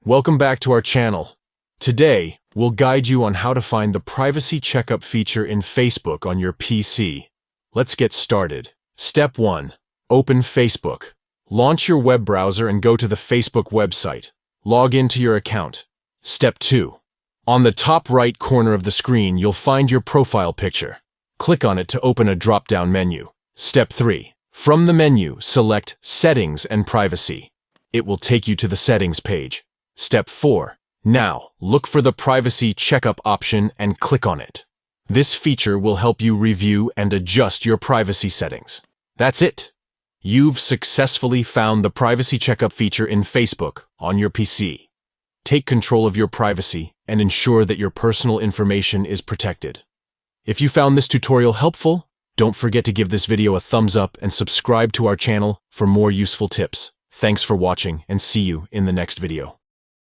Welcome back to our channel. Today, we'll guide you on how to find the Privacy Checkup feature in Facebook on your PC. Let's get started. Step 1. Open Facebook. Launch your web browser and go to the Facebook website. Log into your account. Step 2. On the top right corner of the screen, you'll find your profile picture. Click on it to open a drop-down menu. Step 3. From the menu, select Settings and Privacy. It will take you to the Settings page. Step 4. Now, look for the Privacy Checkup option and click on it. This feature will help you review and adjust your privacy settings. That's it. You've successfully found the Privacy Checkup feature in Facebook on your PC. Take control of your privacy and ensure that your personal information is protected. If you found this tutorial helpful, don't forget to give this video a thumbs up and subscribe to our channel for more useful tips. Thanks for watching and see you in the next video.